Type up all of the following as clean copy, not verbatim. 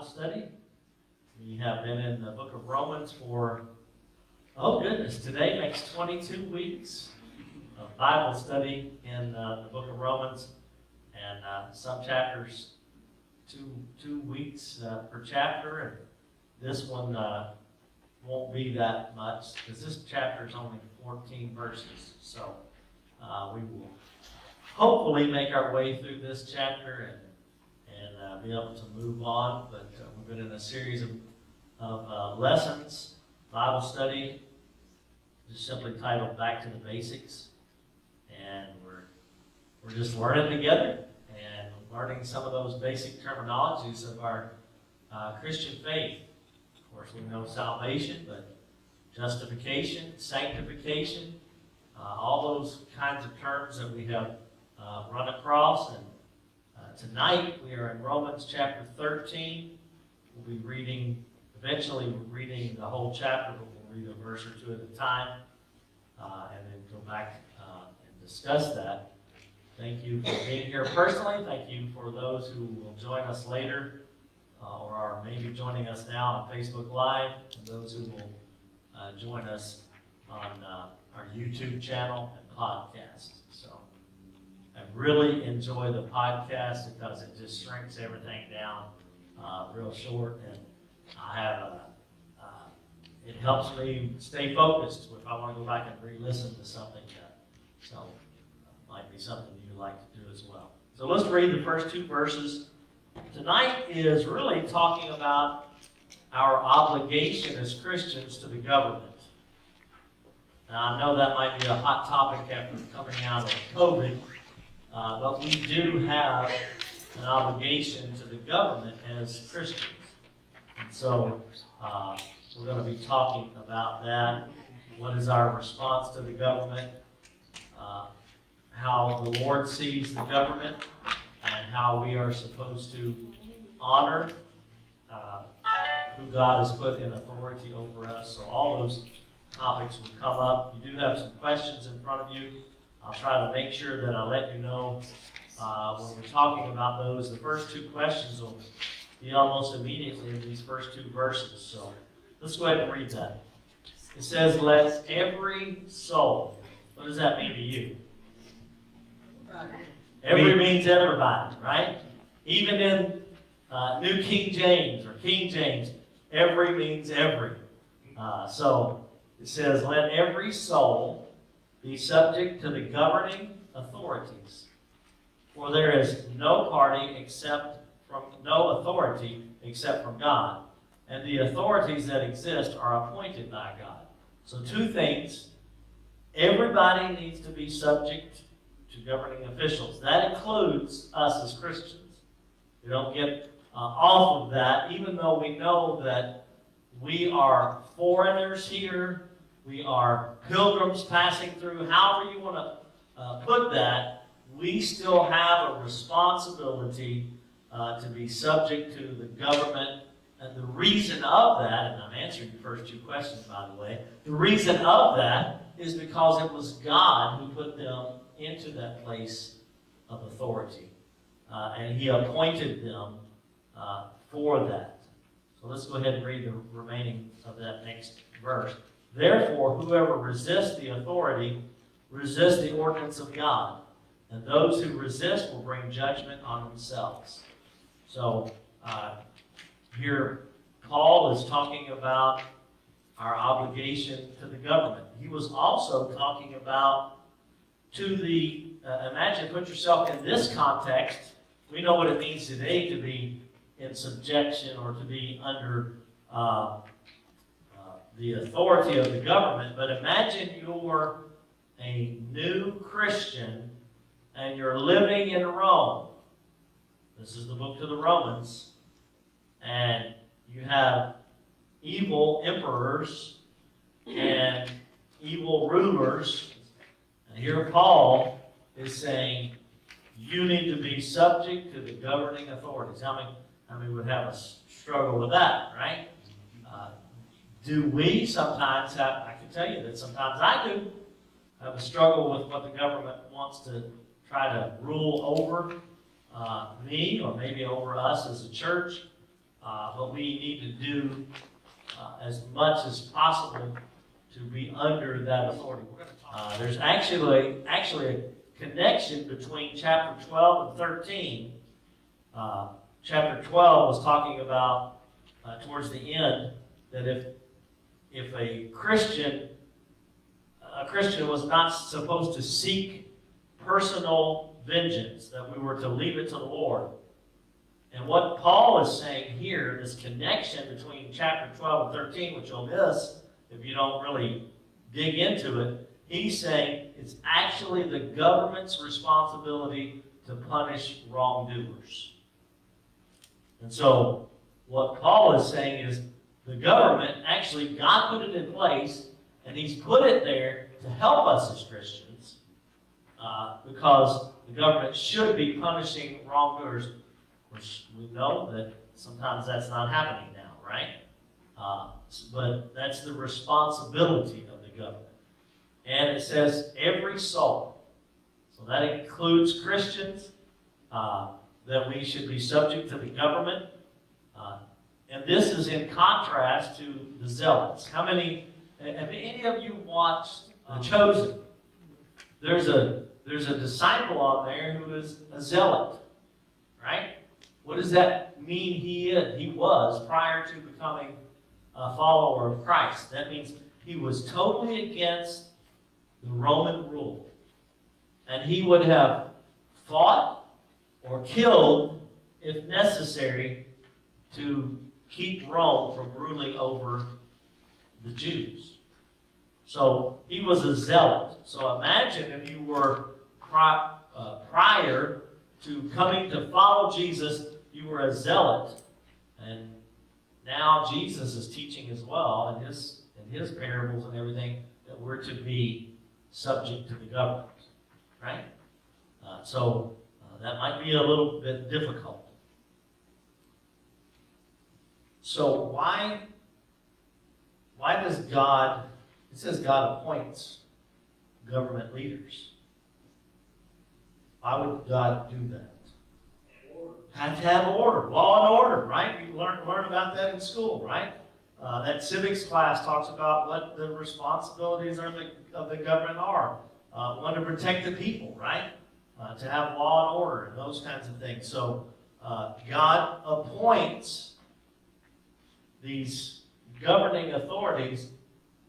Bible study. We have been in the book of Romans for, oh goodness, today makes 22 weeks of Bible study in the book of Romans, and some chapters, two weeks per chapter, and this one won't be that much because this chapter is only 14 verses. So we will hopefully make our way through this chapter and be able to move on. But we've been in a series of lessons, Bible study, just simply titled Back to the Basics. And we're just learning together and learning some of those basic terminologies of our Christian faith. Of course, we know salvation, but justification, sanctification, all those kinds of terms that we have run across. And tonight we are in Romans chapter 13. We'll be eventually reading the whole chapter, but we'll read a verse or two at a time, and then go back and discuss that. Thank you for being here personally. Thank you for those who will join us later, or are maybe joining us now on Facebook Live, and those who will join us on our YouTube channel and podcast. So I really enjoy the podcast because it just shrinks everything down real short, and I have it helps me stay focused if I want to go back and re-listen to something. So it might be something you like to do as well. So let's read the first two verses. Tonight is really talking about our obligation as Christians to the government. Now, I know that might be a hot topic after coming out of COVID, but we do have an obligation to the government as Christians. And so we're going to be talking about that. What is our response to the government? How the Lord sees the government, and how we are supposed to honor who God has put in authority over us. So all those topics will come up. You do have some questions in front of you. I'll try to make sure that I let you know when we're talking about those. The first two questions will be almost immediately in these first two verses. So let's go ahead and read that. It says, let every soul. What does that mean to you? Every means everybody, right? Even in New King James or King James, every means every. So it says, let every soul be subject to the governing authorities. For there is no authority except from God. And the authorities that exist are appointed by God. So two things. Everybody needs to be subject to governing officials. That includes us as Christians. We don't get off of that, even though we know that we are foreigners here. We are pilgrims passing through. However you want to put that, we still have a responsibility to be subject to the government. And the reason of that, and I'm answering your first two questions, by the way, the reason of that is because it was God who put them into that place of authority. And He appointed them for that. So let's go ahead and read the remaining of that next verse. Therefore, whoever resists the authority resists the ordinance of God, and those who resist will bring judgment on themselves. So here Paul is talking about our obligation to the government. He was also talking about to the, imagine, put yourself in this context. We know what it means today to be in subjection or to be under the authority of the government. But imagine you're a new Christian and you're living in Rome. This is the book to the Romans. And you have evil emperors and evil rulers. And here Paul is saying, you need to be subject to the governing authorities. How many would have a struggle with that, right? Do we sometimes have, I can tell you that sometimes I do, have a struggle with what the government wants to try to rule over me or maybe over us as a church. but we need to do as much as possible to be under that authority. There's actually a connection between chapter 12 and 13. Chapter 12 was talking about, towards the end, that if a Christian was not supposed to seek personal vengeance, that we were to leave it to the Lord. And what Paul is saying here, this connection between chapter 12 and 13, which you'll miss if you don't really dig into it, he's saying it's actually the government's responsibility to punish wrongdoers. And so what Paul is saying is the government, actually God put it in place, and he's put it there to help us as Christians, because the government should be punishing wrongdoers, which we know that sometimes that's not happening now, right? But that's the responsibility of the government. And it says every soul. So that includes Christians, that we should be subject to the government. And this is in contrast to the zealots. Have any of you watched The Chosen? There's a disciple on there who is a zealot, right? What does that mean he was prior to becoming a follower of Christ? That means he was totally against the Roman rule. And he would have fought or killed, if necessary, to keep Rome from ruling over the Jews. So he was a zealot. So imagine if you were prior to coming to follow Jesus, you were a zealot, and now Jesus is teaching as well in his parables and everything that we're to be subject to the government, right? So that might be a little bit difficult. So why does God? It says God appoints government leaders. Why would God do that? Have to have order, law and order, right? You learn about that in school, right? That civics class talks about what the responsibilities of the government are. One, to protect the people, right? To have law and order and those kinds of things. So God appoints these governing authorities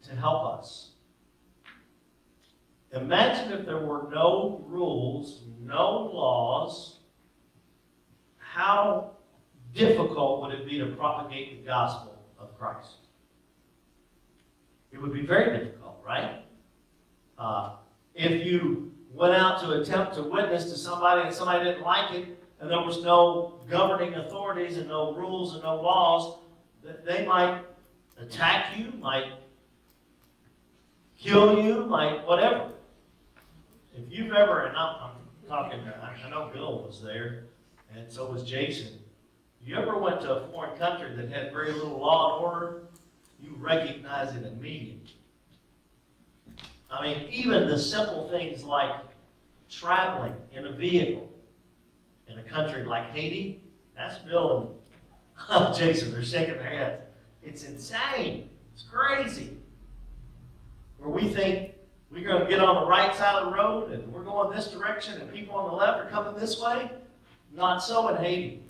to help us. Imagine if there were no rules, no laws. How difficult would it be to propagate the gospel of Christ? It would be very difficult, right? If you went out to attempt to witness to somebody and somebody didn't like it, and there was no governing authorities and no rules and no laws, they might attack you, might kill you, might whatever. If you've ever, and I'm talking, I know Bill was there, and so was Jason. If you ever went to a foreign country that had very little law and order, you recognize it immediately. I mean, even the simple things like traveling in a vehicle in a country like Haiti, that's Bill and Jason, they're shaking their heads. It's insane. It's crazy. Where we think we're going to get on the right side of the road and we're going this direction and people on the left are coming this way. Not so in Haiti.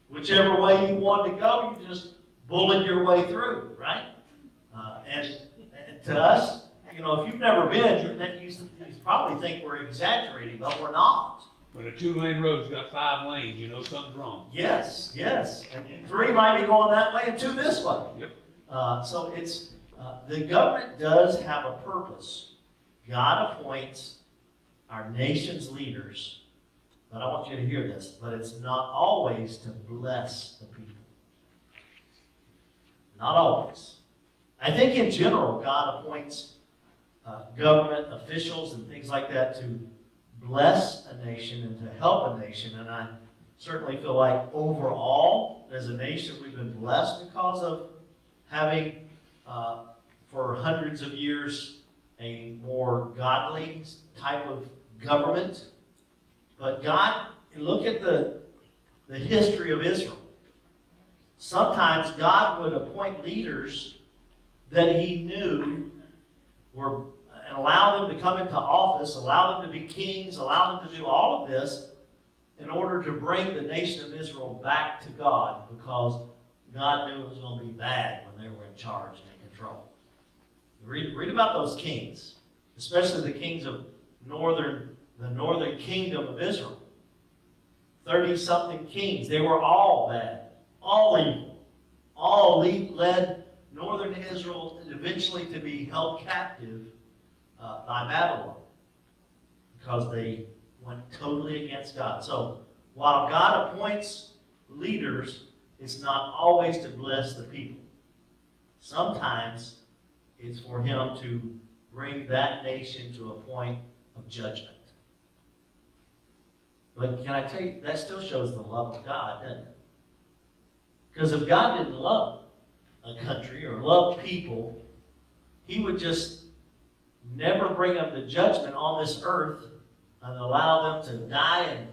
Whichever way you wanted to go, you just bullet your way through, right? And to us, you know, if you've never been, you probably think we're exaggerating, but we're not. When a 2-lane road's got 5 lanes, you know something's wrong. Yes. And 3 might be going that way and 2 this way. Yep. So it's the government does have a purpose. God appoints our nation's leaders, but I want you to hear this, but it's not always to bless the people. Not always. I think in general, God appoints government officials and things like that to bless a nation and to help a nation. And I certainly feel like overall, as a nation, we've been blessed because of having, for hundreds of years, a more godly type of government. But God, look at the history of Israel. sometimes God would appoint leaders that he knew were, and allow them to come into office, allow them to be kings, allow them to do all of this in order to bring the nation of Israel back to God, because God knew it was going to be bad when they were in charge and in control. Read about those kings, especially the kings of the northern kingdom of Israel. 30-something kings. They were all bad, all evil, all led northern Israel eventually to be held captive by Babylon because they went totally against God. So while God appoints leaders, it's not always to bless the people. Sometimes it's for him to bring that nation to a point of judgment. But can I tell you, that still shows the love of God, doesn't it? Because if God didn't love a country or love people, he would just never bring up the judgment on this earth and allow them to die and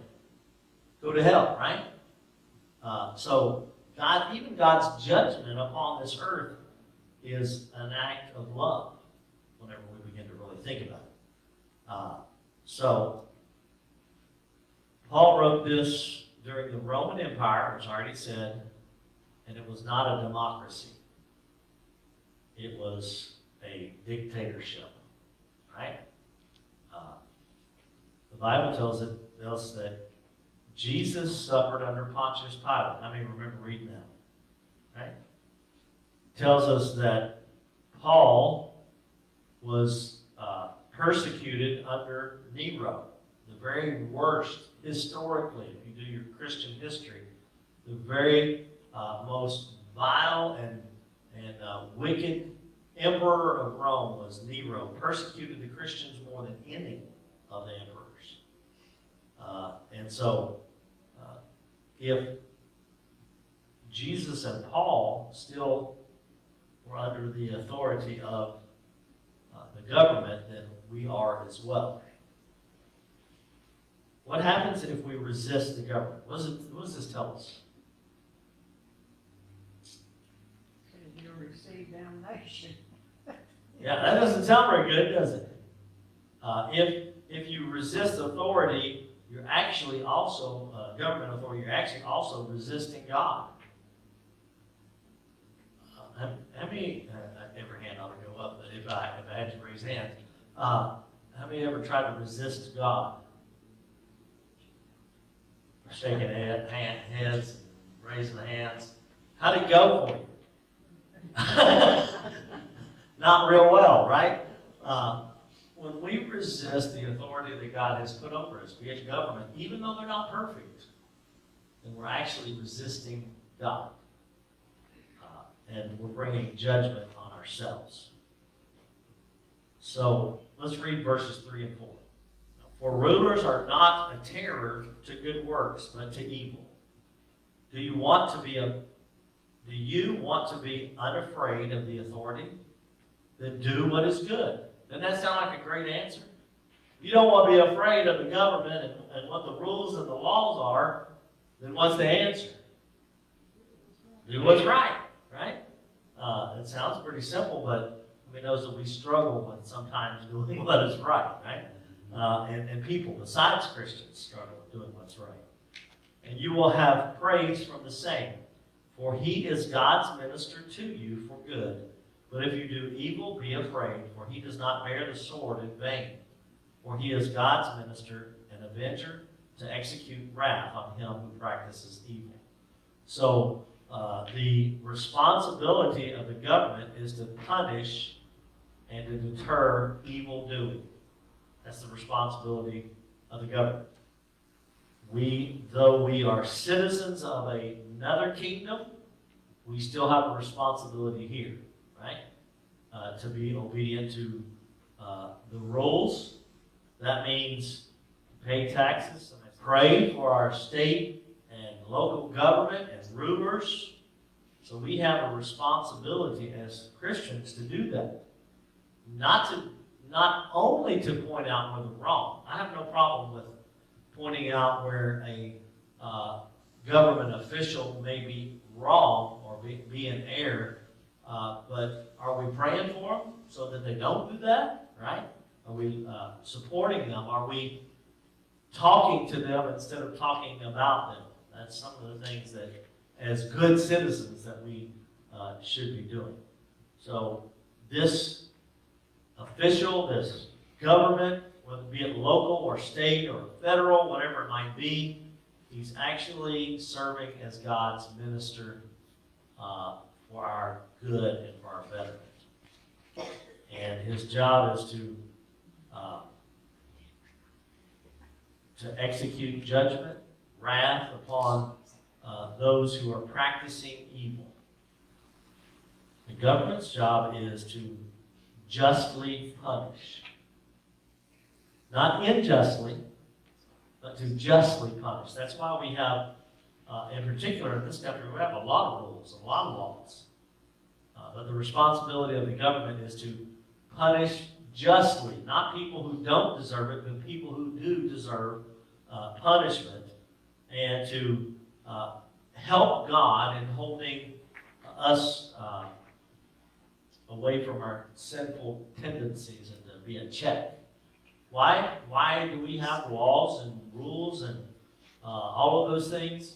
go to hell, right? So God, even God's judgment upon this earth is an act of love whenever we begin to really think about it. So Paul wrote this during the Roman Empire, as I already said, and it was not a democracy. It was a dictatorship, right? The Bible tells us that Jesus suffered under Pontius Pilate. How many remember reading that? Right? It tells us that Paul was persecuted under Nero, the very worst historically, if you do your Christian history, the very most vile and wicked emperor of Rome was Nero. Persecuted the Christians more than any of the emperors. And so, if Jesus and Paul still were under the authority of the government, then we are as well. What happens if we resist the government? What does this tell us? You'll receive damnation. Yeah, that doesn't sound very good, does it? If you resist authority, you're actually also, government authority, you're actually also resisting God. How many, every hand ought to go up, but if I had to raise hands, how many ever tried to resist God? Shaking heads, raising the hands. How'd it go for you? Not real well, right? When we resist the authority that God has put over us, be it government, even though they're not perfect, then we're actually resisting God. And we're bringing judgment on ourselves. So let's read verses 3 and 4. For rulers are not a terror to good works, but to evil. Do you want to be unafraid of the authority? Then do what is good. Doesn't that sound like a great answer? You don't want to be afraid of the government and what the rules and the laws are, then what's the answer? Do what's right, right? It sounds pretty simple, but we know that we struggle with sometimes doing what is right, right? And people besides Christians struggle with doing what's right. And you will have praise from the same, for he is God's minister to you for good. But if you do evil, be afraid, for he does not bear the sword in vain. For he is God's minister, an avenger, to execute wrath on him who practices evil. So the responsibility of the government is to punish and to deter evil doing. That's the responsibility of the government. Though we are citizens of another kingdom, we still have a responsibility here, right? To be obedient to the rules. That means pay taxes, pray for our state and local government and rulers. So we have a responsibility as Christians to do that. Not only to point out where they're wrong. I have no problem with pointing out where a government official may be wrong or be in error, but are we praying for them so that they don't do that, right? Are we supporting them? Are we talking to them instead of talking about them? That's some of the things that, as good citizens, that we should be doing. So this official, this government, whether it be it local or state or federal, whatever it might be, he's actually serving as God's minister for our good and for our betterment. And his job is to execute judgment, wrath upon those who are practicing evil. The government's job is to justly punish. Not unjustly, but to justly punish. That's why we have, in particular in this country, we have a lot of rules, a lot of laws. But the responsibility of the government is to punish justly, not people who don't deserve it, but people who do deserve punishment, and to help God in holding us away from our sinful tendencies and to be a check. Why do we have laws and rules and all of those things?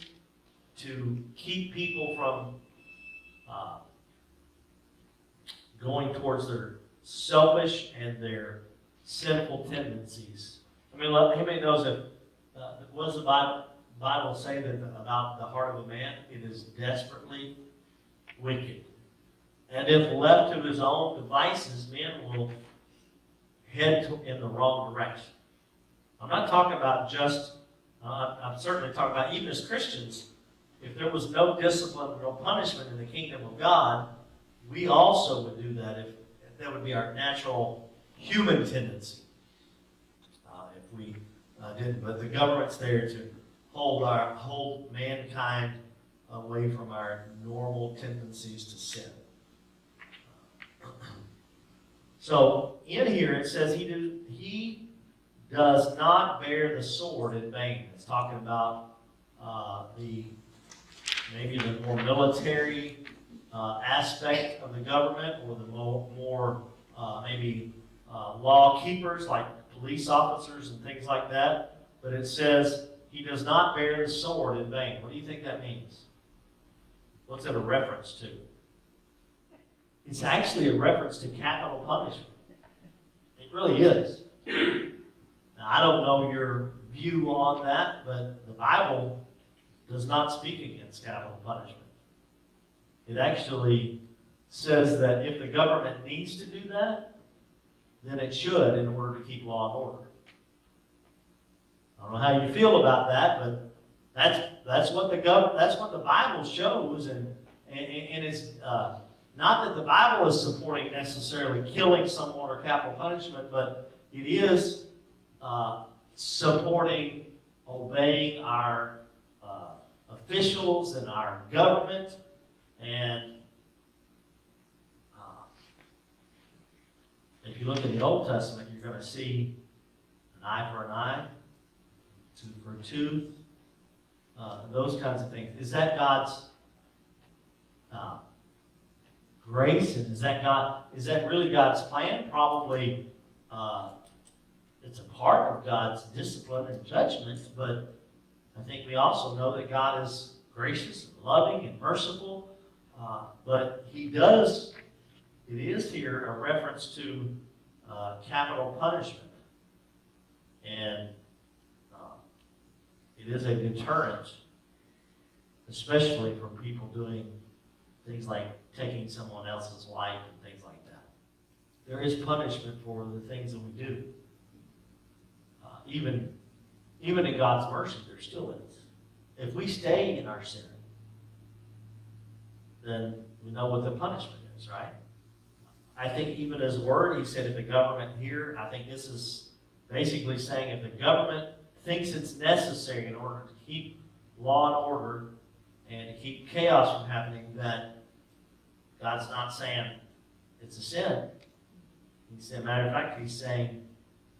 To keep people from going towards their selfish and their sinful tendencies. I mean, anybody knows that what does the Bible say that about the heart of a man? It is desperately wicked. And if left to his own devices, men will head in the wrong direction. I'm not talking about just, I'm certainly talking about even as Christians, if there was no discipline, no punishment in the kingdom of God, we also would do that if that would be our natural human tendency. If we didn't, but the government's there to hold mankind away from our normal tendencies to sin. So in here it says he does not bear the sword in vain. It's talking about maybe the more military aspect of the government, or the more maybe law keepers like police officers and things like that. But it says he does not bear the sword in vain. What do you think that means? What's it a reference to? It's actually a reference to capital punishment. It really is. Now, I don't know your view on that, but the Bible does not speak against capital punishment. It actually says that if the government needs to do that, then it should in order to keep law and order. I don't know how you feel about that, but that's what the Bible shows, and it's not that the Bible is supporting necessarily killing someone or capital punishment, but it is supporting obeying our officials and our government. And if you look at the Old Testament, you're going to see an eye for an eye, tooth for a tooth, those kinds of things. Is that God's grace, and is that really God's plan? Probably it's a part of God's discipline and judgment, but I think we also know that God is gracious and loving and merciful. But it is here a reference to capital punishment. And it is a deterrent, especially from people doing things like taking someone else's life and things like that. There is punishment for the things that we do. Even in God's mercy, there still is. If we stay in our sin, then we know what the punishment is, right? I think even his word, he said, if the government here, I think this is basically saying if the government thinks it's necessary in order to keep law and order and to keep chaos from happening, that God's not saying it's a sin. He said, matter of fact, he's saying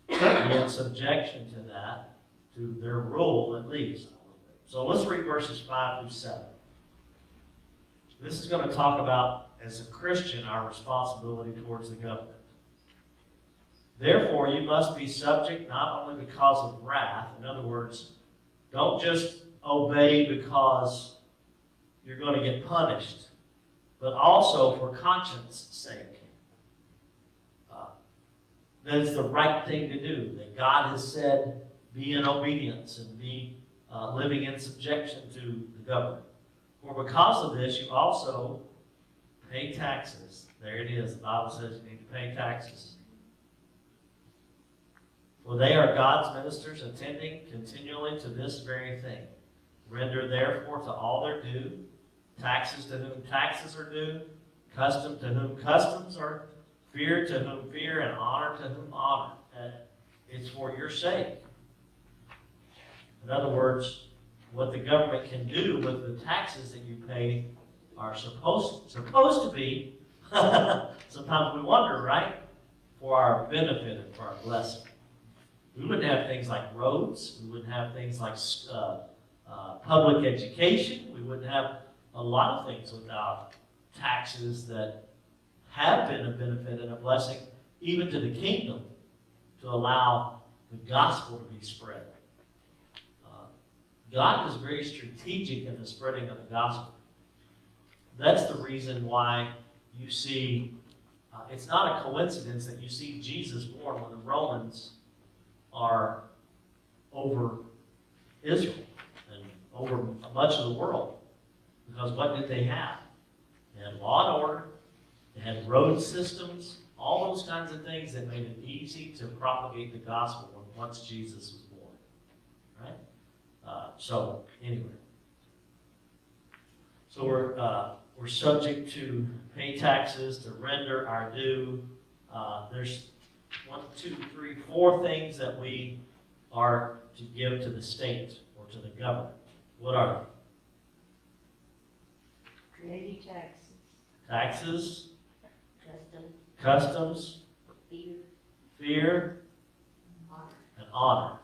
be in subjection to that, to their rule at least. So let's read verses 5 through 7. This is going to talk about, as a Christian, our responsibility towards the government. Therefore, you must be subject not only because of wrath, in other words, don't just obey because you're going to get punished, but also for conscience sake. That it's the right thing to do, that God has said be in obedience and be living in subjection to the government. For because of this, you also pay taxes. There it is. The Bible says you need to pay taxes. For they are God's ministers, attending continually to this very thing. Render therefore to all their due, taxes to whom taxes are due, custom to whom customs are, fear to whom fear, and honor to whom honor. And it's for your sake. In other words, what the government can do with the taxes that you pay are supposed to be, sometimes we wonder, right? For our benefit and for our blessing. We wouldn't have things like roads. We wouldn't have things like public education. We wouldn't have a lot of things without taxes that have been a benefit and a blessing, even to the kingdom, to allow the gospel to be spread. God is very strategic in the spreading of the gospel. That's the reason why you see, it's not a coincidence that you see Jesus born when the Romans are over Israel and over much of the world. Because what did they have? They had law and order, they had road systems, all those kinds of things that made it easy to propagate the gospel once Jesus was born. Right? So anyway, so we're subject to pay taxes, to render our due. There's 4 things that we are to give to the state or to the government. What are they? Creating taxes. Taxes, Custom. customs, fear, and honor.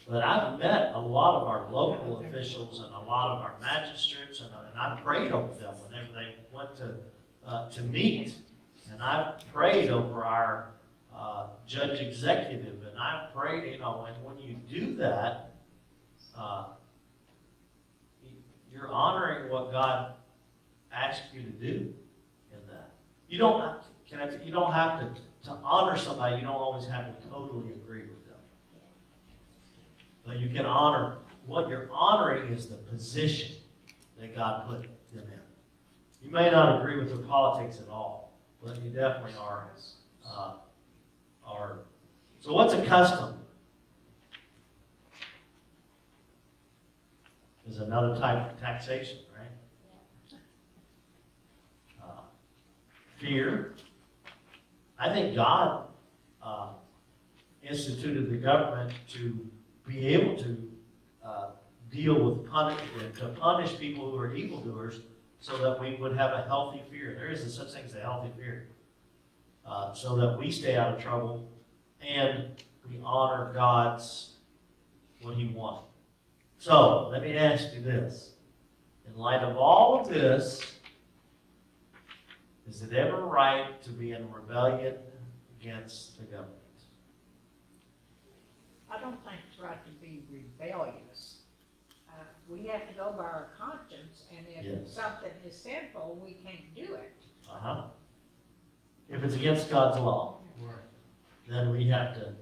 But I've met a lot of our local officials and a lot of our magistrates, and I prayed over them whenever they went to meet. And I've prayed over our judge executive, and I've prayed, and when you do that, you're honoring what God asked you to do in that. You don't have to honor somebody. You don't always have to totally agree with them. But you can honor, what you're honoring is the position that God put them in. You may not agree with their politics at all, but you definitely are. So what's a custom? Is another type of taxation, right? Fear. I think God instituted the government to be able to deal with to punish people who are evildoers, so that we would have a healthy fear. There is such thing as a healthy fear, so that we stay out of trouble and we honor what He wanted. So let me ask you this: in light of all of this, is it ever right to be in rebellion against the government? I don't think it's right to be rebellious. We have to go by our conscience, and if Yes. something is sinful, we can't do it. If it's against God's law, then we have to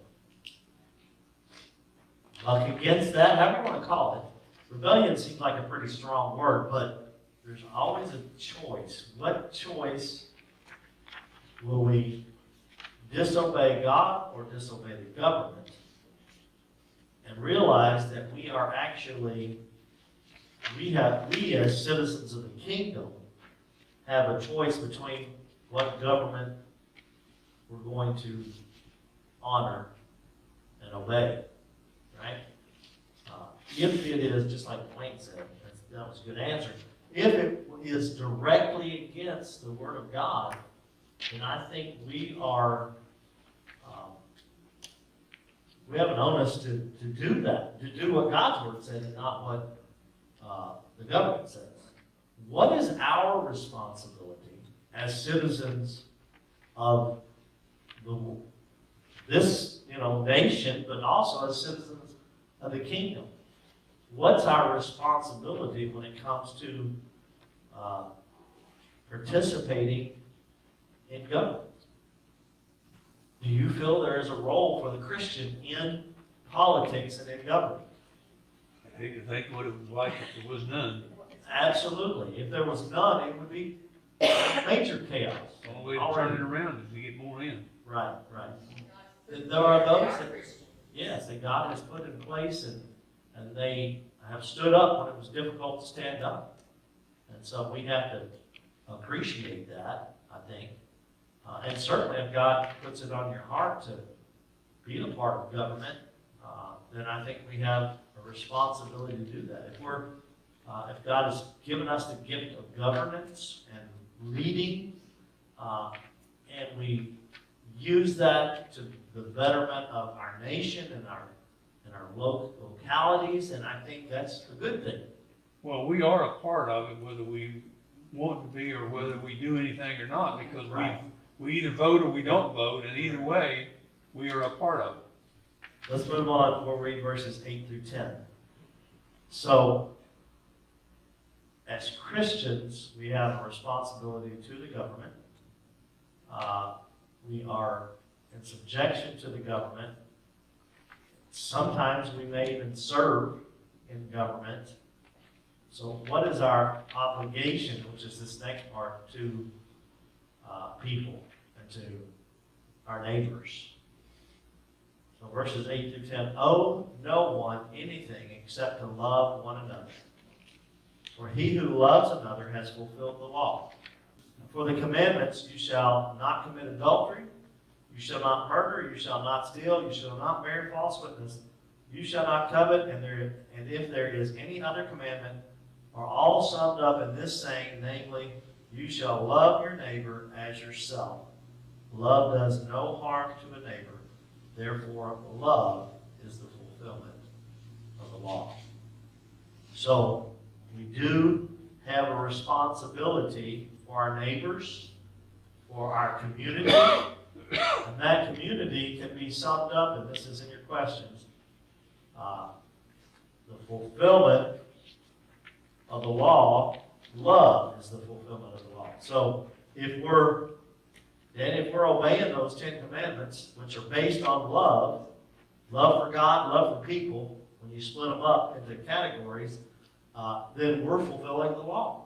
buck against that, however you want to call it. Rebellion seems like a pretty strong word, but there's always a choice. What choice will we disobey God or disobey the government? And realize that we are actually, we as citizens of the kingdom have a choice between what government we're going to honor and obey, right? If it is, just like Wayne said, that was a good answer. If it is directly against the Word of God, then I think we have an onus to do that, to do what God's Word says and not what the government says. What is our responsibility as citizens of this nation, but also as citizens of the kingdom? What's our responsibility when it comes to participating in government? Do you feel there is a role for the Christian in politics and in government? I hate to think what it was like if there was none. Absolutely. If there was none, it would be major chaos. The only way to turn it around is to get more in. Right. There are those that, yes, that God has put in place, and they have stood up when it was difficult to stand up. And so we have to appreciate that, I think. And certainly if God puts it on your heart to be a part of government, then I think we have a responsibility to do that. If God has given us the gift of governance and leading, and we use that to the betterment of our nation and our localities, and I think that's a good thing. Well, we are a part of it, whether we want to be or whether we do anything or not, because Right. we either vote or we don't vote, and either way, we are a part of it. Let's move on. We'll read verses 8 through 10. So, as Christians, we have a responsibility to the government. We are in subjection to the government. Sometimes we may even serve in government. So what is our obligation, which is this next part, to people and to our neighbors? So verses 8 through 10, owe no one anything except to love one another. For he who loves another has fulfilled the law. For the commandments, you shall not commit adultery, you shall not murder, you shall not steal, you shall not bear false witness, you shall not covet, and if there is any other commandment, are all summed up in this saying, namely, you shall love your neighbor as yourself. Love does no harm to a neighbor, therefore love is the fulfillment of the law. So, we do have a responsibility for our neighbors, for our community, and that community can be summed up, and this is in your questions, the fulfillment of the law. Love is the fulfillment of the law. So if we're obeying those 10 commandments, which are based on love for God, love for people, when you split them up into categories, then we're fulfilling the law.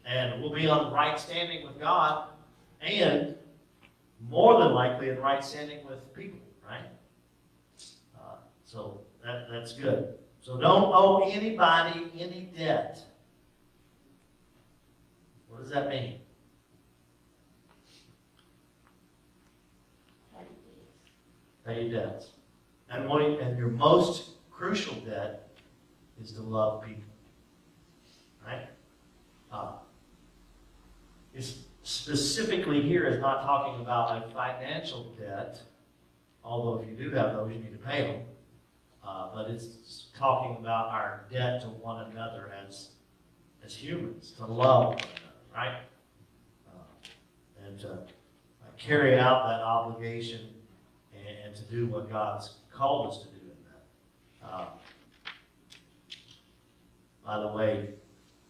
And we'll be on right standing with God, and more than likely in right standing with people, right? So that's good. So don't owe anybody any debt. What does that mean? Pay your debts. And your most crucial debt is to love people. Right? It's specifically here is not talking about a financial debt, although if you do have those, you need to pay them. But it's talking about our debt to one another as humans, to love one another, right? And to carry out that obligation and to do what God's called us to do in that. By the way,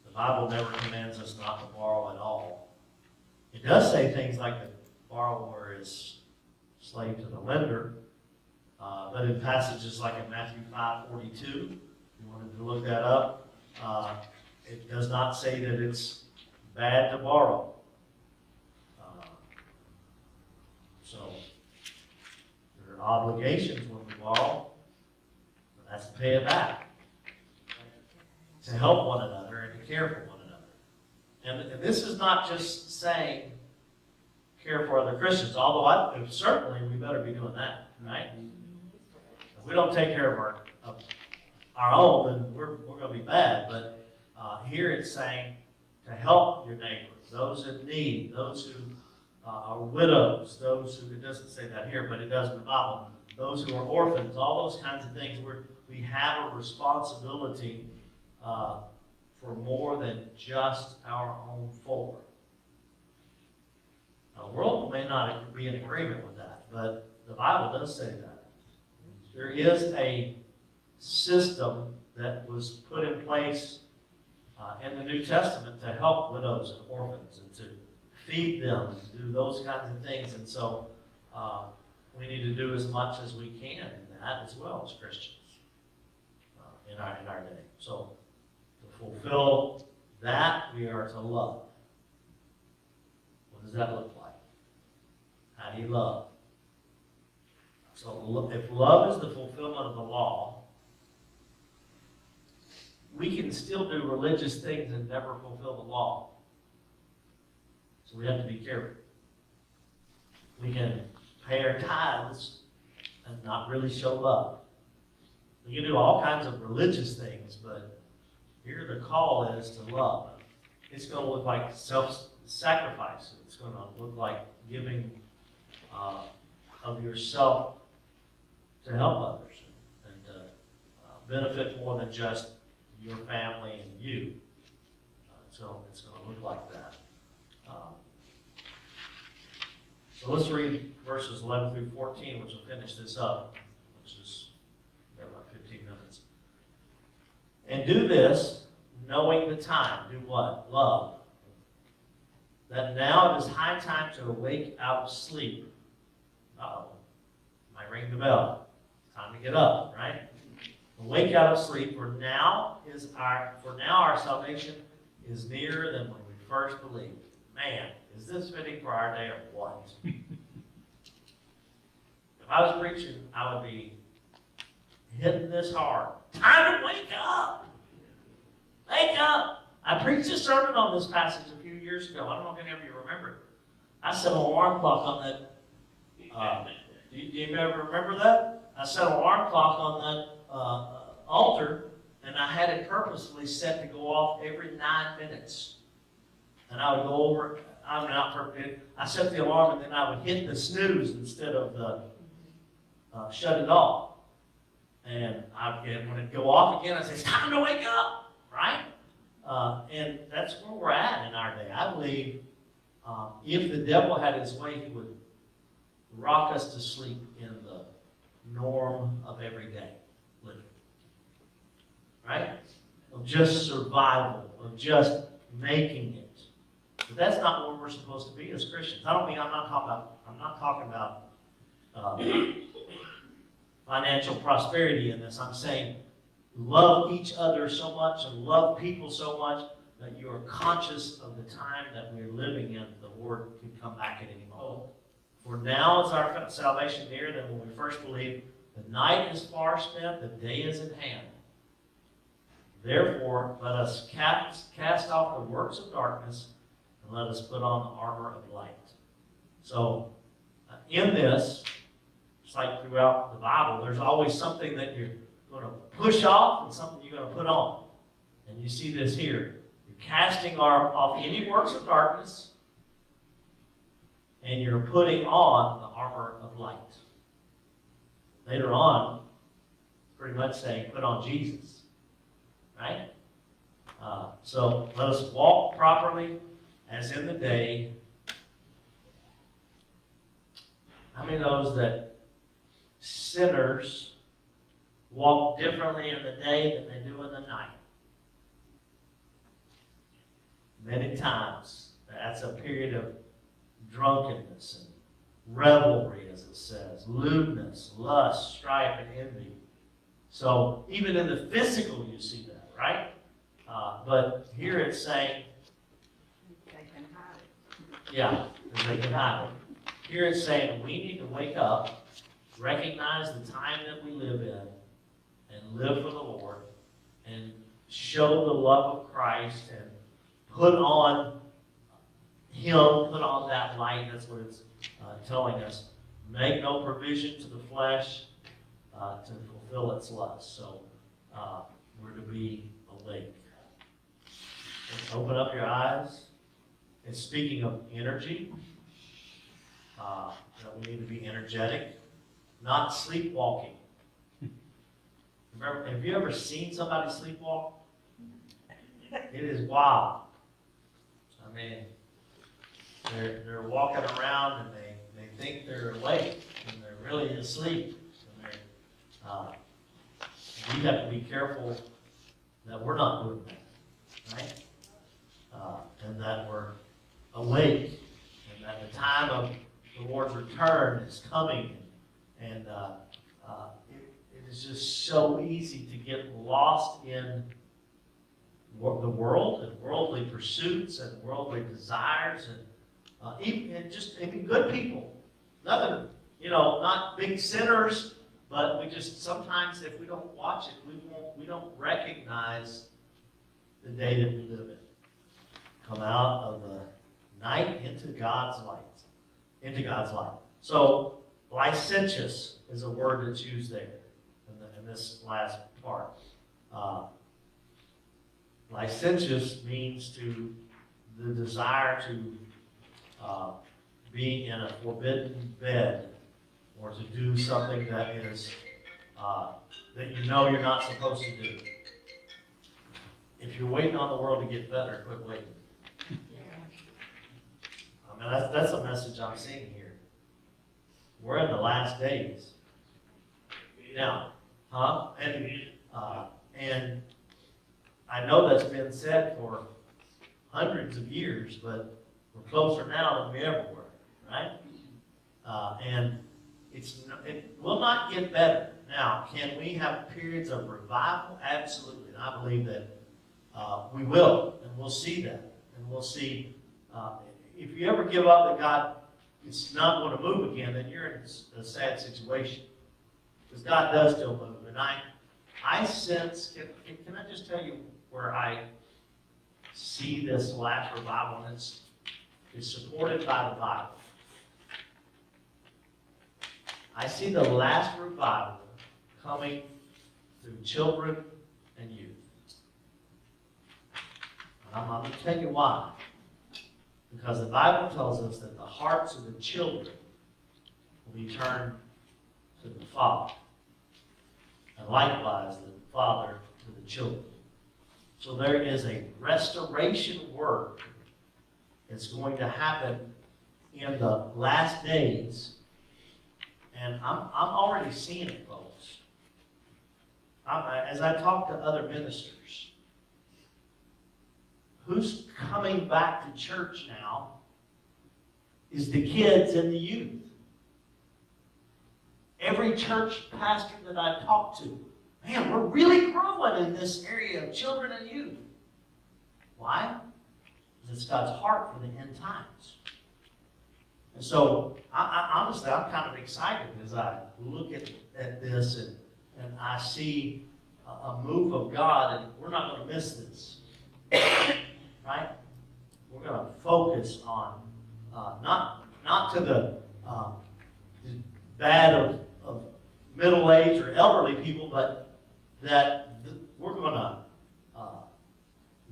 the Bible never commands us not to borrow at all. It does say things like the borrower is slave to the lender, but in passages like in Matthew 5:42, if you wanted to look that up, it does not say that it's bad to borrow. So there are obligations when we borrow, but that's to pay it back, to help one another and to care for one another. And this is not just saying care for other Christians, although certainly we better be doing that, right? If we don't take care of our own, then we're going to be bad. But here it's saying to help your neighbor, those in need, those who are widows, those who, it doesn't say that here, but it does in the Bible, those who are orphans, all those kinds of things where we have a responsibility for more than just our own four. Now, the world may not be in agreement with that, but the Bible does say that. There is a system that was put in place in the New Testament to help widows and orphans and to feed them and do those kinds of things. And so we need to do as much as we can in that as well as Christians in our day. So to fulfill that, we are to love. What does that look like? How do you love? So if love is the fulfillment of the law, we can still do religious things and never fulfill the law. So we have to be careful. We can pay our tithes and not really show love. We can do all kinds of religious things, but here the call is to love. It's going to look like self-sacrifice. It's going to look like giving of yourself to help others and to benefit more than just your family and you. So it's going to look like that. So let's read verses 11 through 14, which will finish this up, which is about 15 minutes. And do this, knowing the time. Do what? Love. That now it is high time to awake out of sleep. Uh-oh. Might ring the bell. Time to get up, right? Awake out of sleep, for now our salvation is nearer than when we first believed. Man, is this fitting for our day or what? If I was preaching, I would be hitting this hard. Time to wake up! Wake up! I preached a sermon on this passage a few years ago. I don't know if any of you remember it. I set an alarm clock on that. Do you ever remember that? I set an alarm clock on that altar, and I had it purposely set to go off every 9 minutes. And I would go over, I set the alarm, and then I would hit the snooze instead of the shut it off. And when it go off again, I'd say, it's time to wake up, right? And that's where we're at in our day. I believe if the devil had his way, he would rock us to sleep in the norm of everyday living. Right? Of just survival, of just making it. But that's not where we're supposed to be as Christians. I'm not talking about financial prosperity in this. I'm saying love each other so much and love people so much that you are conscious of the time that we're living in. The Lord can come back at any moment. For now is our salvation nearer than when we first believed. The night is far spent, the day is at hand. Therefore, let us cast off the works of darkness and let us put on the armor of light. So, in this, it's like throughout the Bible, there's always something that you're going to push off and something you're going to put on. And you see this here. You're casting off any works of darkness, and you're putting on the armor of light. Later on, pretty much saying, put on Jesus. Right? So let us walk properly as in the day. How many of those that sinners walk differently in the day than they do in the night? Many times, that's a period of drunkenness and revelry, as it says, lewdness, lust, strife, and envy. So even in the physical, you see that, right? But here it's saying, They can hide it. yeah, they can hide it. Here it's saying we need to wake up, recognize the time that we live in, and live for the Lord, and show the love of Christ, and put on Him, put on that light. That's what it's telling us. Make no provision to the flesh to fulfill its lust. So we're to be awake. Open up your eyes. It's speaking of energy, that we need to be energetic, not sleepwalking. Remember, have you ever seen somebody sleepwalk? It is wild. I mean, they're walking around and they think they're awake and they're really asleep. And we have to be careful that we're not doing that, right? And that we're awake and that the time of the Lord's return is coming. And it is just so easy to get lost in the world and worldly pursuits and worldly desires and even good people. Nothing, not big sinners, but we just sometimes if we don't watch it, we don't recognize the day that we live in. Come out of the night into God's light. So licentious is a word that's used there in this last part. Licentious means the desire to be in a forbidden bed or to do something that is that you're not supposed to do. If you're waiting on the world to get better, quit waiting. I mean, that's a message I'm seeing here. We're in the last days. Now, and I know that's been said for hundreds of years, but we're closer now than we ever were, right? And it will not get better. Now, can we have periods of revival? Absolutely. And I believe that we will, and we'll see that. And we'll see, if you ever give up that God is not going to move again, then you're in a sad situation. Because God does still move. And I sense, can I just tell you where I see this last revival, and it's supported by the Bible. I see the last revival coming through children and youth. I'm going to tell you why. Because the Bible tells us that the hearts of the children will be turned to the Father. And likewise, the Father to the children. So there is a restoration work that's going to happen in the last days. And I'm already seeing it, folks. As I talk to other ministers, who's coming back to church now is the kids and the youth. Every church pastor that I talk to, man, we're really growing in this area of children and youth. Why? Because it's God's heart for the end times. And so, honestly, I'm kind of excited as I look at this and I see a move of God, and we're not going to miss this. Right? We're going to focus on not to the bad of middle-aged or elderly people, but that we're going to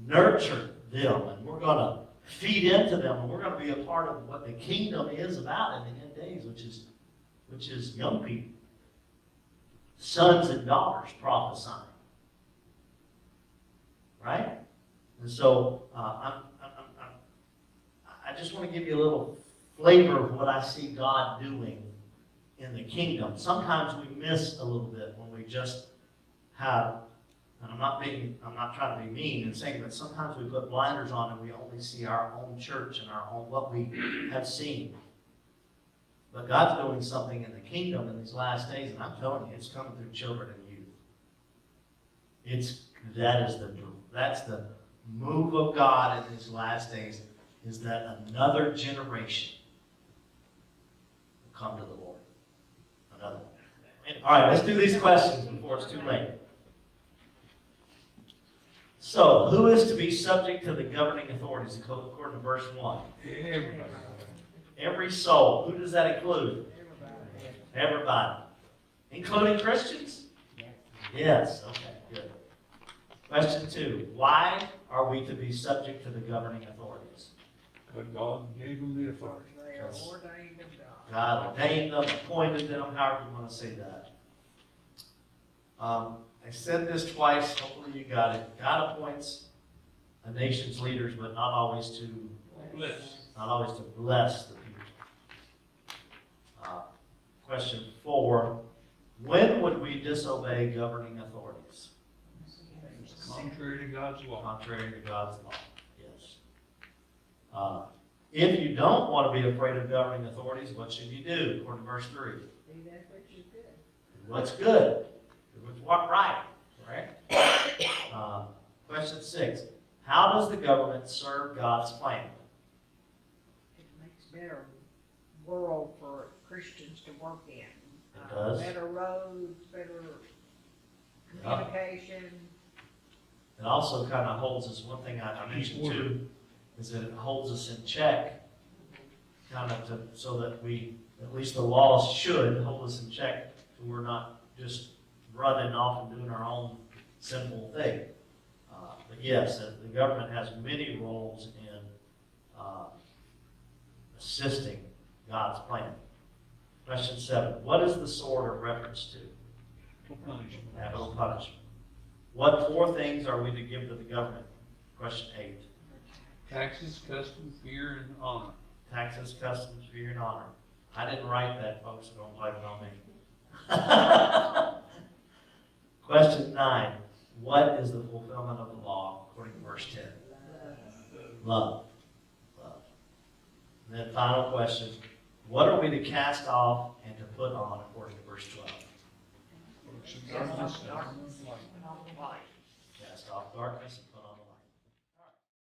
nurture them, and we're going to feed into them, and we're going to be a part of what the kingdom is about in the end days, which is young people, sons and daughters prophesying, right? And so I just want to give you a little flavor of what I see God doing in the kingdom. Sometimes we miss a little bit when we just have, and I'm not trying to be mean and saying, but sometimes we put blinders on and we only see our own church and our own, what we have seen. But God's doing something in the kingdom in these last days, and I'm telling you, it's coming through children and youth. That's the move of God in these last days, is that another generation will come to the Lord. Another one. All right, let's do these questions before it's too late. So, who is to be subject to the governing authorities according to verse 1? Everybody. Every soul. Who does that include? Everybody. Including Christians? Yes. Okay, good. Question 2. Why are we to be subject to the governing authorities? Because God gave them the authority. They are ordained of God. God ordained them, appointed them, however you want to say that. I said this twice, hopefully you got it. God appoints a nation's leaders, but not always to bless the people. Question 4, when would we disobey governing authorities? Contrary to God's law. Contrary to God's law, yes. If you don't want to be afraid of governing authorities, what should you do? According to verse 3. Do that which is good. What's good? What's right, correct? Question 6, how does the government serve God's plan? It makes better world for Christians to work in. It does. Better roads, better communication. It also kind of holds us, one thing I mentioned too, is that it holds us in check, kind of so that we, at least the laws should hold us in check, so we're not just running off and doing our own simple thing. But yes, the government has many roles in assisting God's plan. Question 7, what is the sword a reference to? Punishment. Capital punishment. What 4 things are we to give to the government? Question 8. Taxes, custom, fear, and honor. Taxes, customs, fear, and honor. I didn't write that, folks, so don't blame it on me. Question 9. What is the fulfillment of the law, according to verse 10? Love. Love. And then final question. What are we to cast off and to put on, according to verse 12? Darkness, darkness, light. Light. Cast off darkness